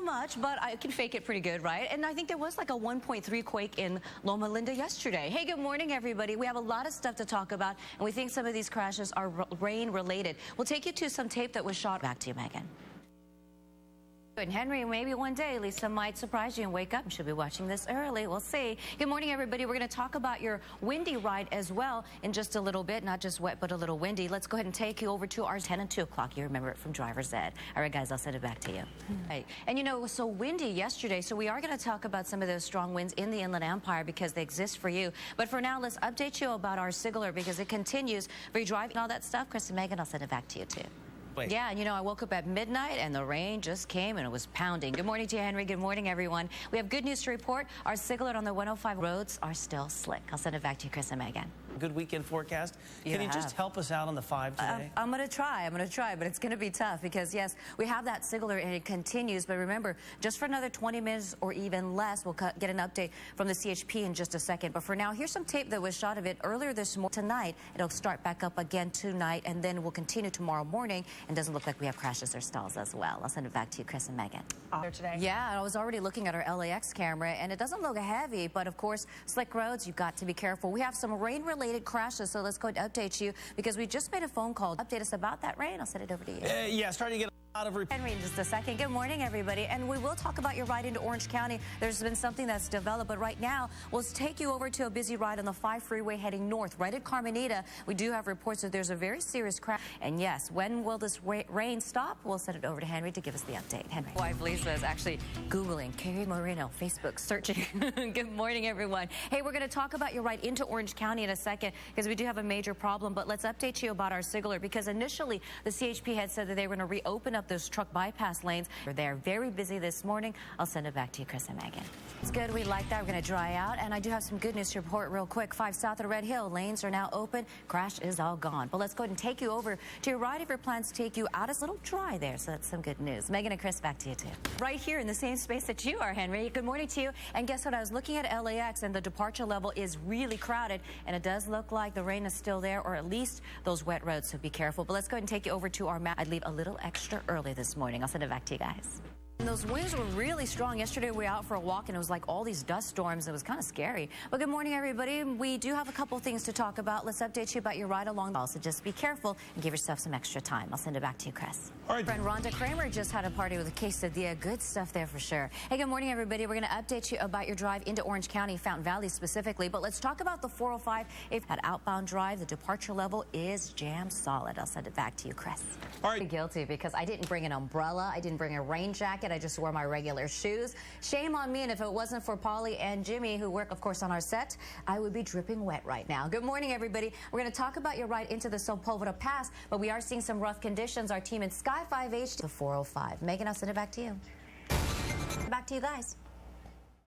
much, but I can fake it pretty good, right? And I think there was like a 1.3 quake in Loma Linda yesterday. Hey, good morning, everybody. We have a lot of stuff to talk about, and we think some of these crashes are rain-related. We'll take you to some tape that was shot. Back to you, Megan. And Henry, maybe one day Lisa might surprise you and wake up and she'll be watching this early. We'll see. Good morning, everybody. We're going to talk about your windy ride as well in just a little bit. Not just wet, but a little windy. Let's go ahead and take you over to our 10 and 2 o'clock. You remember it from Driver's Ed. All right, guys, I'll send it back to you. Right. And you know, it was so windy yesterday, so we are going to talk about some of those strong winds in the Inland Empire because they exist for you. But for now, let's update you about our signaler because it continues. For you driving all that stuff, Chris and Megan, I'll send it back to you, too. Wait. Yeah, and you know, I woke up at midnight and the rain just came and it was pounding. Good morning to you, Henry. Good morning, everyone. We have good news to report. Our signaler on the 105 roads are still slick. I'll send it back to you, Chris and Megan. Good weekend forecast. Can you just help us out on the 5 today? I'm going to try, but it's going to be tough because, yes, we have that signaler and it continues. But remember, just for another 20 minutes or even less, we'll get an update from the CHP in just a second. But for now, here's some tape that was shot of it earlier this morning. Tonight, it'll start back up again tonight, and then we'll continue tomorrow morning. And doesn't look like we have crashes or stalls as well. I'll send it back to you, Chris and Megan. Today. Yeah, I was already looking at our LAX camera, and it doesn't look heavy, but of course, slick roads, you've got to be careful. We have some rain-related crashes, so let's go and update you because we just made a phone call. Update us about that rain. I'll send it over to you. Yeah, starting to get a lot of Henry, in just a second. Good morning, everybody. And we will talk about your ride into Orange County. There's been something that's developed, but right now, we'll take you over to a busy ride on the 5 freeway heading north. Right at Carmenita, we do have reports that there's a very serious crash. And yes, when will this rain stop? We'll send it over to Henry to give us the update. Henry. Wife Lisa is actually Googling Carrie Moreno, Facebook, searching. Good morning, everyone. Hey, we're going to talk about your ride into Orange County in a second because we do have a major problem, but let's update you about our signaler because initially the CHP had said that they were going to reopen up those truck bypass lanes. They're very busy this morning. I'll send it back to you, Chris and Megan. It's good. We like that. We're going to dry out, and I do have some good news to report real quick. 5 south of Red Hill. Lanes are now open. Crash is all gone. But let's go ahead and take you over to your ride if your plans take you out. It's a little dry there, so that's some good news. Megan and Chris, back to you, too. Right here in the same space that you are, Henry. Good morning to you. And guess what? I was looking at LAX, and the departure level is really crowded, and it does look like the rain is still there, or at least those wet roads, so be careful. But let's go ahead and take you over to our map. I'd leave a little extra early this morning. I'll send it back to you guys. And those winds were really strong. Yesterday we were out for a walk and it was like all these dust storms. It was kind of scary. But good morning, everybody. We do have a couple things to talk about. Let's update you about your ride along. Also, just be careful and give yourself some extra time. I'll send it back to you, Chris. All right. Friend Rhonda Kramer just had a party with a quesadilla. Good stuff there for sure. Hey, good morning, everybody. We're going to update you about your drive into Orange County, Fountain Valley specifically. But let's talk about the 405. If that outbound drive, the departure level is jam solid. I'll send it back to you, Chris. All right. Guilty because I didn't bring an umbrella. I didn't bring a rain jacket. I just wore my regular shoes. Shame on me, and if it wasn't for Polly and Jimmy, who work, of course, on our set, I would be dripping wet right now. Good morning, everybody. We're going to talk about your ride into the Sepulveda Pass, but we are seeing some rough conditions. Our team in Sky 5H to 405. Megan, I'll send it back to you. Back to you guys.